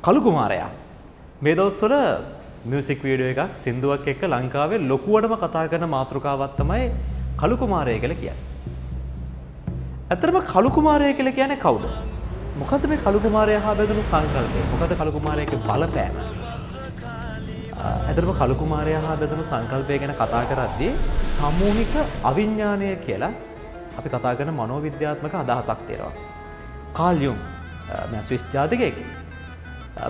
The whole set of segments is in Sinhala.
කලු කුමාරයා මේ දවස්වල මියුසික් වීඩියෝ එකක් සින්දුවක් එක්ක ලංකාවේ ලොකුවටම කතා කරන මාතෘකාවක් තමයි කලු කුමාරයා කියලා කියන්නේ. ඇත්තටම කලු කුමාරයා කියලා කියන්නේ කවුද? මොකද්ද මේ කලු කුමාරයා හා බැඳුණු සංකල්පය? මොකද්ද කලු කුමාරයාගේ බලපෑම? ඇත්තටම කලු කුමාරයා හා බැඳුණු සංකල්පය ගැන කතා කරද්දී සමූහික අවිඥානය කියලා අපි කතා කරන මනෝවිද්‍යාත්මක අදහසක් තියෙනවා. කාල් යුන් මේ ස්විස් ජාතිකයෙක්.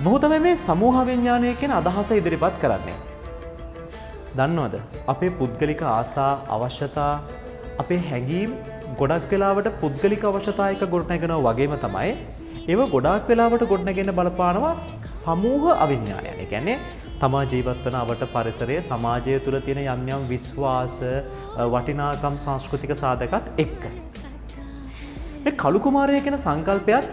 මොහු තමයි මේ සමූහ විඥානය කියන අදහස ඉදිරිපත් කරන්නේ. දන්නවද? අපේ පුද්ගලික ආසා, අවශ්‍යතා, අපේ හැඟීම් ගොඩක් වෙලාවට පුද්ගලික අවශ්‍යතා එක ගොඩනගෙනවා වගේම තමයි ඒව ගොඩාක් වෙලාවට ගොඩනගෙන බලපානවා සමූහ අවිඥානයන්. ඒ කියන්නේ තමා ජීවත් වන අවට පරිසරය, සමාජය තුළ තියෙන යම් යම් විශ්වාස, වටිනාකම්, සංස්කෘතික සාධකත් එක්ක. මේ කලු කුමාරය කියන සංකල්පයත්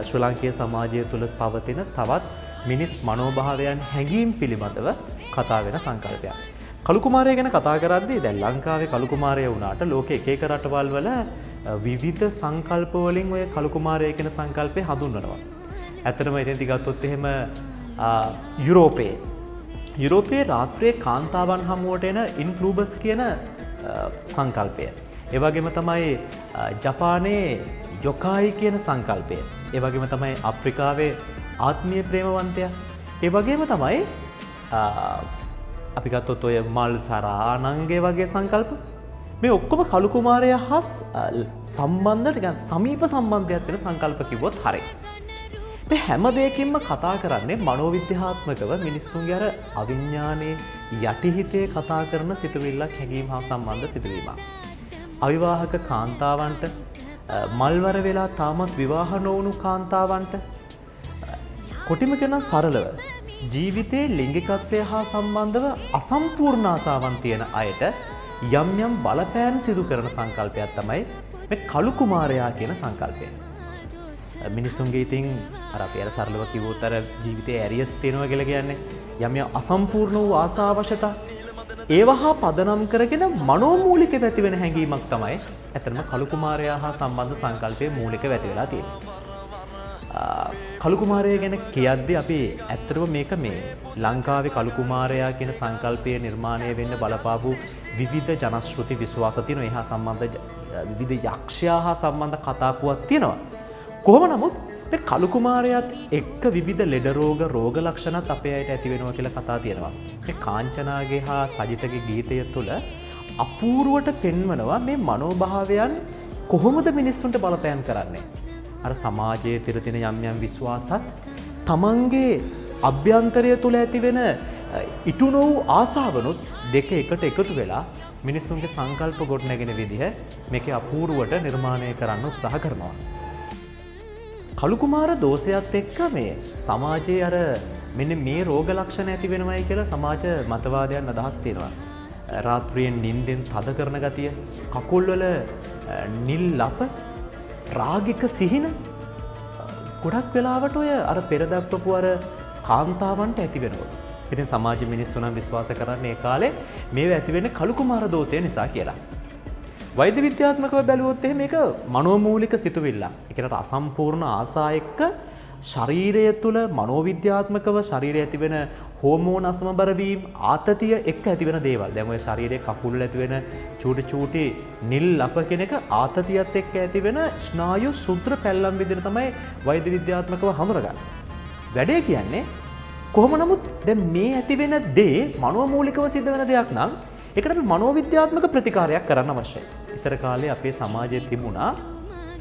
ශ්‍රී ලාංකීය සමාජය තුළ පවතින තවත් මිනිස් මනෝභාවයන් හැඟීම් පිළිබඳව කතා වෙන සංකල්පයක්. කලු කුමාරය ගැන කතා කරද්දී දැන් ලංකාවේ කලු කුමාරය වුණාට ලෝකේ එක එක රටවල් වල විවිධ සංකල්ප වලින් ඔය කලු කුමාරය කියන සංකල්පය හඳුන්වනවා. ඇත්තටම ඉතින් ගත්තොත් එහෙම යුරෝපයේ රාත්‍රියේ කාන්තාවන් හමුවට එන ඉන්ක්ලූබස් කියන සංකල්පය. ඒ වගේම තමයි ජපානයේ යොකායි කියන සංකල්පය. ඒ වගේම තමයි අප්‍රිකාවේ ආත්මීය ප්‍රේමවන්තයා. ඒ වගේම තමයි අපි ගත්තොත් ඔය මල් සරා නංගේ වගේ සංකල්ප. මේ ඔක්කොම කලු කුමාරයා හා සම්බන්ධ ටිකක් සමීප සම්බන්ධයක් වෙන සංකල්ප කිව්වොත් හරියි. මේ හැම දෙයකින්ම කතා කරන්නේ මනෝවිද්‍යාත්මකව මිනිස්සුන්ගේ අර අවිඥානයේ යටිහිතේ කතා කරන සිතුවිල්ලක්, හැඟීම් හා සම්බන්ධ සිතුවීමක්. අවිවාහක කාන්තාවන්ට, මල්වර වෙලා තාමත් විවාහ නොවුණු කාන්තාවන්ට, කොටිම කියන සරලව ජීවිතයේ ලිංගිකත්වය හා සම්බන්ධව අසම්පූර්ණ ආසාවන් තියෙන අයට යම් යම් බලපෑම් සිදු කරන සංකල්පයක් තමයි මේ කලු කුමාරයා කියන සංකල්පය. මිනිස්සුන්ගේ ඉතින් අර අපි අර සරලව කිව්වොත් අර ජීවිතයේ ඇරියස් තියෙනවා කියලා කියන්නේ යම් යම් අසම්පූර්ණ වූ ආසා අවශ්‍යතා ඒවහා පදනම් කරගෙන මනෝමූලික ඇති වෙන හැඟීමක් තමයි ඇත්තටම කලු කුමාරයා හා සම්බන්ධ සංකල්පයේ මූලික ඇති වෙලා තියෙන්නේ. කලු කුමාරයා ගැන කියද්දී අපි ඇත්තටම මේක මේ ලංකාවේ කලු කුමාරයා කියන සංකල්පය නිර්මාණය වෙන්න බලපාපු විවිධ ජනශ්‍රුති විශ්වාස තියෙනවා. එහා සම්බන්ධ විවිධ යක්ෂයා හා සම්බන්ධ කතාපුවක් තියෙනවා. කොහොම නමුත් මේ කලු කුමාරයාත් එක්ක විවිධ ලෙඩ රෝග ලක්ෂණත් අපේ අයට ඇති වෙනවා කියලා කතා තියෙනවා. මේ කාංචනාගේ හා සජිතගේ ගීතය තුළ අපූර්වට පෙන්වනවා මේ මනෝභාවයන් කොහොමද මිනිස්සුන්ට බලපෑම් කරන්නේ. අර සමාජයේ තිර තියෙන යම් යම් විශ්වාසත් තමන්ගේ අභ්‍යන්තරය තුළ ඇති වෙන ඉටු නොවූ ආසාවනුත් දෙක එකට එකතු වෙලා මිනිස්සුන්ගේ සංකල්ප ගොඩනැගෙන විදිහ මේකේ අපූර්වට නිර්මාණය කරන්න උත්සාහ කරනවා. කලු කුමාර දෝෂයත් එක්ක මේ සමාජයේ අර මෙන්න මේ රෝග ලක්ෂණ ඇති වෙනවයි කියලා සමාජ මතවාදයන් අදහස් තියෙනවා. රාත්‍රියෙන් නිින්දෙන් තද කරන ගතිය, කකුල්වල නිල් ලප, රාගික සිහින ගොඩක් වෙලාවට ඔය අර පෙර දක්වපු අර කාන්තාවන්ට ඇති වෙනවා. ඉතින් සමාජ මිනිස්සු නම් විශ්වාස කරන්නේ ඒ කාලේ මේව ඇති වෙන්නේ කලු කුමාර දෝෂය නිසා කියලා. වෛද්‍ය විද්‍යාත්මකව බැලුවොත් එහෙම මේක මනෝමූලික සිතුවිල්ලක්. ඒ කියන්නේ අසම්පූර්ණ ආසා එක්ක ශරීරය තුළ මනෝවිද්‍යාත්මකව ශරීරයේ ඇති වෙන හෝමෝන අසමබර වීම, ආතතිය එක්ක ඇති වෙන දේවල්. දැන් ඔය ශරීරයේ කකුල් වල ඇති වෙන චූටි නිල් ලප කෙනක ආතතියත් එක්ක ඇති වෙන ස්නායු සුත්‍ර පැල්ලම් විදිහට තමයි වෛද්‍ය විද්‍යාත්මකව හඳුනගන්නේ. වැඩේ කියන්නේ කොහොම නමුත් දැන් මේ ඇති වෙන දේ මනෝමූලිකව සිද්ධ වෙන දෙයක් නම් ඒකට අපි මනෝවිද්‍යාත්මක ප්‍රතිකාරයක් කරන්න අවශ්‍යයි. ඉස්සර කාලේ අපේ සමාජයේ තිබුණා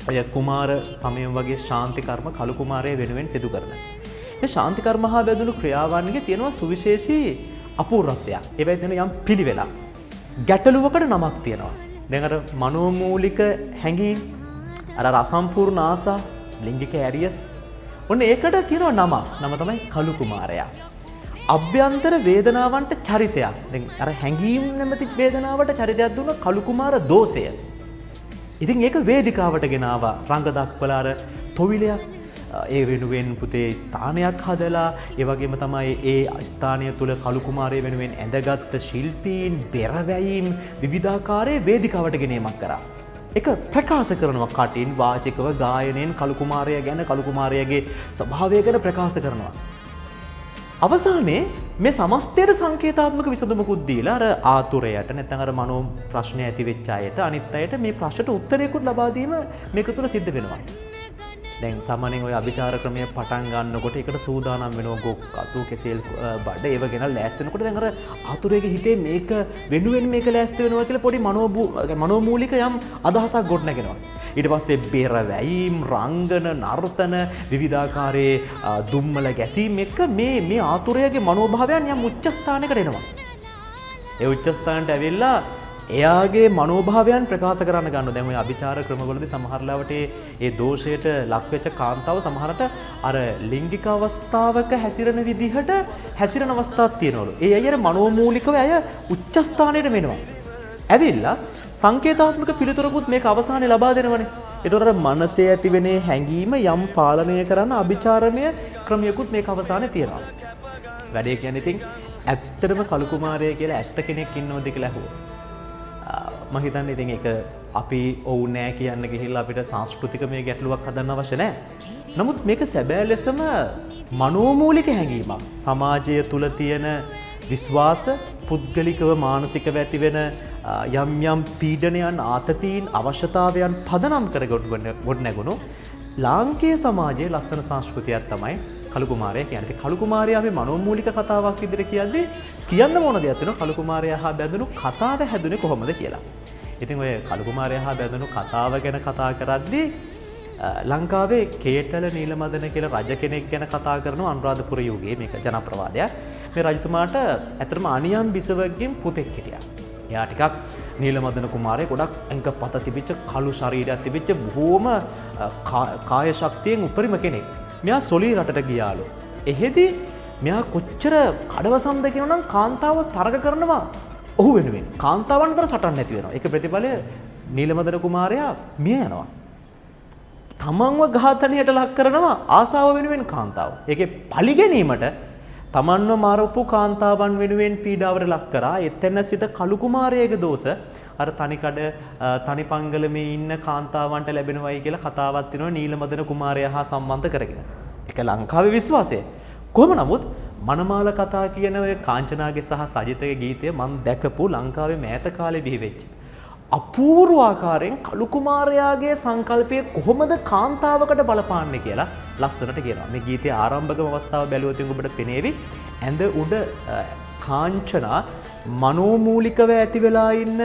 ඔය කුමාර සමයන් වගේ ශාන්ති කර්ම කලු කුමාරය වෙනුවෙන් සිදු කරන. මේ ශාන්ති කර්ම හා බැඳුණු ක්‍රියාවන්ගේ තියෙනවා සුවිශේෂී අපූර්වත්වයක්. ඒවයි තියෙන යම් පිළිවෙලක්. ගැටලුවකට නමක් තියෙනවා. දැන් අර මනෝමූලික හැඟීම්, අර අසම්පූර්ණ ආසා, ලිංගික ඇරියස්, ඔන්න ඒකට තියෙනවා නම. නම තමයි කලු කුමාරයා. අභ්‍යන්තර වේදනාවන්ට චරිතයක්. දැන් අර හැඟීම් නැමැති වේදනාවට චරිතයක් දුන්න කලු කුමාර දෝෂය. ඉතින් ඒක වේදිකාවට ගෙන ආවා. රංග දක්වලා අර තොවිලයක් ඒ වෙනුවෙන් පුතේ ස්ථානයක් හදලා ඒ වගේම තමයි ඒ ස්ථානය තුල කලු කුමාරය වෙනුවෙන් ඇඳගත් ශිල්පීන්, බෙරවැයීම් විවිධාකාරයේ වේදිකාවට ගෙනීමක් කරා. එක ප්‍රකාශ කරනවා කටින් වාචිකව ගායනයෙන් කළු කුමාරයා ගැන කළු කුමාරයාගේ ස්වභාවය ගැන ප්‍රකාශ කරනවා. අවසානයේ මේ සමස්තයට සංකේතාත්මක විසඳුමකුත් දීලා අර ආතුරයට නැත්නම් අර මනෝ ප්‍රශ්න ඇති වෙච්ච අයට අනිත් අයට මේ ප්‍රශ්නට උත්තරයකුත් ලබා දීම මේක තුල සිද්ධ වෙනවා. දැන් සාමාන්‍යයෙන් ওই අභිචාර ක්‍රමය පටන් ගන්නකොට ඒකට සූදානම් වෙනවා ගොක් අතු කෙසෙල් බඩ ඒව ගෙනල් ලෑස්ති වෙනකොට දැන් අර ආතුරයේ හිතේ මේක වෙනුවෙන් මේක ලෑස්ති වෙනවා කියලා පොඩි මනෝමූලික යම් අදහසක් ගොඩනගෙනවා. ඊට පස්සේ බෙර වැයීම් රංගන නර්තන විවිධාකාරයේ දුම්මල ගැසීම් එක මේ ආතුරයේ මනෝභාවයන් යම් උච්ච ස්ථානයකට එනවා. ඒ උච්ච ස්ථානට ඇවිල්ලා එයාගේ මනෝභාවයන් ප්‍රකාශ කරන්න ගන්නවා. දැන් ඔය අභිචාර ක්‍රමවලදී සමහර ලාවට ඒ දෝෂයට ලක් වෙච්ච කාන්තාව සමහරට අර ලිංගික අවස්ථාවක හැසිරෙන විදිහට හැසිරෙන අවස්ථාවක් තියෙනවලු. ඒ අය මනෝමූලිකව අය උච්ච ස්ථානයට වෙනවා. ඇවිල්ලා සංකේතාත්මක පිළිතුරකුත් මේක අවසානයේ ලබා දෙනවනේ. ඒතකොට අර මනසේ ඇතිවෙන හැඟීම යම් පාලනය කරන අභිචාරමය ක්‍රමයකුත් මේක අවසානයේ තියෙනවා. වැඩේ කියන්නේ ඉතින් ඇත්තටම කළු කුමාරය කියලා ඇත්ත කෙනෙක් ඉන්නවද කියලා අහුවා. මම හිතන්නේ ඉතින් ඒක අපි ඔව් නෑ කියන්න ගිහිල්ලා අපිට සංස්කෘතිකමය ගැටලුවක් හදන්න අවශ්‍ය නෑ. නමුත් මේක සැබෑ ලෙසම මනෝමූලික හැඟීමක්. සමාජය තුල තියෙන විශ්වාස පුද්ගලිකව මානසිකව ඇති වෙන යම් පීඩනයන් ආතතීන් අවශ්‍යතාවයන් පදනම් කර ගොඩනැගුණු ලාංකේය සමාජයේ ලස්සන සංස්කෘතියක් තමයි කළු කුමාරයා කියන්නේ. ඉතින් කළු කුමාරයාගේ මනෝමූලික කතාවක් විදිහට කියද්දී කියන්න ඕන දෙයක් තියෙනවා කළු කුමාරයා හා බැඳුණු කතාව හැදුනේ කොහොමද කියලා. ඉතින් ඔය කළු කුමාරයා හා බැඳුණු කතාව ගැන කතා කරද්දී ලංකාවේ කේටල නීලමදන කියලා රජ කෙනෙක් ගැන කතා කරනවා අනුරාධපුර යුගයේ මේක ජනප්‍රවාදයක්. මේ රජතුමාට ඇත්තටම අනියම් බිසවකින් පුතෙක් හිටියා. එයා ටිකක් නීලමදන කුමාරයා ගොඩක් ඇඟ පත තිබිච්ච කළු ශරීරයක් තිබිච්ච බොහෝම කාය ශක්තියෙන් උපරිම කෙනෙක්. මෙයා සොලී රටට ගියාලු. එහෙදි මෙයා කොච්චර කඩවසම්ද කියනනම් කාන්තාව තරග කරනවා ඔහු වෙනුවෙන්. කාන්තාවන් අතර සටන් නැති වෙනවා. ඒක ප්‍රතිඵලය නීලමදන කුමාරයා මිය යනවා. තමන්ව ඝාතනයට ලක් කරනවා ආසාව වෙනුවෙන් කාන්තාව. ඒකේ පරිගැනීමට තමන්ව මරපු කාන්තාවන් වෙනුවෙන් පීඩාවට ලක් කරා. එතන සිට කළු කුමාරයාගේ දෝෂ අර තනිකඩ තනිපංගලමේ ඉන්න කාන්තාවන්ට ලැබෙනවයි කියලා කතාවක් තියෙනවා නීලමදන කුමාරයා හා සම්බන්ධ කරගෙන. ඒක ලංකාවේ විශ්වාසය. කොහොම නමුත් මනමාල කතා කියන ඔය කාංචනාගේ සහ සජිතගේ ගීතය මම දැකපු ලංකාවේ මෑත කාලේ බිහි වෙච්ච අපූර්ව ආකාරයෙන් කළු කුමාරයාගේ සංකල්පය කොහොමද කාන්තාවකට බලපාන්නේ කියලා ලස්සනට කියනවා. මේ ගීතයේ ආරම්භක අවස්ථාව බැලුවොත් ඔබට පෙනේවි ඇඳ උඩ කාංචනා මනෝමූලිකව ඇති වෙලා ඉන්න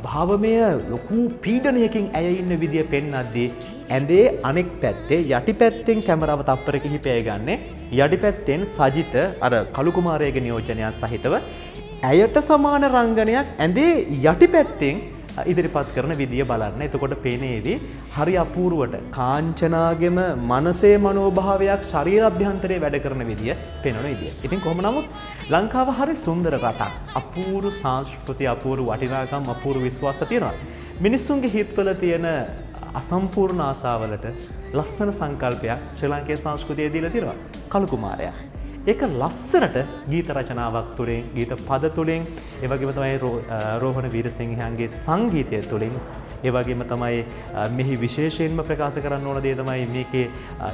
භාවමය ලොකු පීඩනයකින් ඇය ඉන්න විදිය පෙන්වද්දී ඇඳේ අනෙක් පැත්තේ යටිපැත්තෙන් කැමරාව තප්පර කිහිපය ගන්නේ යටිපැත්තෙන් සජිත අර කළු කුමාරයාගේ නියෝජනයන් සහිතව ඇයට සමාන රංගනයක් ඇඳේ යටිපැත්තෙන් ඉදිරිපත් කරන විදිය බලන්න. එතකොට පේනේවි හරි අපූර්වට කාංචනාගෙම මනසේ මනෝභාවයක් ශරීර අභ්‍යන්තරයේ වැඩ කරන විදිය පේනන විදිය. ඉතින් කොහොම නමුත් ලංකාව හරි සුන්දර රටක්. අපූර්ව සංස්කෘතිය, අපූර්ව වටිනාකම්, අපූර්ව විශ්වාස තියෙනවා. මිනිස්සුන්ගේ හිත්වල තියෙන අසම්පූර්ණ ආසාවලට ලස්සන සංකල්පයක් ශ්‍රී ලංකේය සංස්කෘතියේ දීලා තියෙනවා කළු කුමාරයා. ඒක ලස්සනට ගීත රචනාවක් තුළින් ගීත පද තුළින් ඒ වගේම තමයි රෝහණ වීරසිංහයන්ගේ සංගීතය තුළින් ඒ වගේම තමයි මෙහි විශේෂයෙන්ම ප්‍රකාශ කරන්න ඕන දේ තමයි මේකේ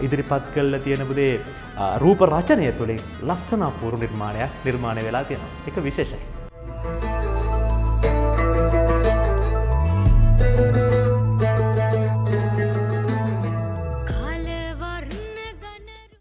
ඉදිරිපත් කළා තියෙන බුදේ රූප රචනය තුළින් ලස්සන අපූර්ව නිර්මාණයක් නිර්මාණය වෙලා තියෙනවා. ඒක විශේෂයි.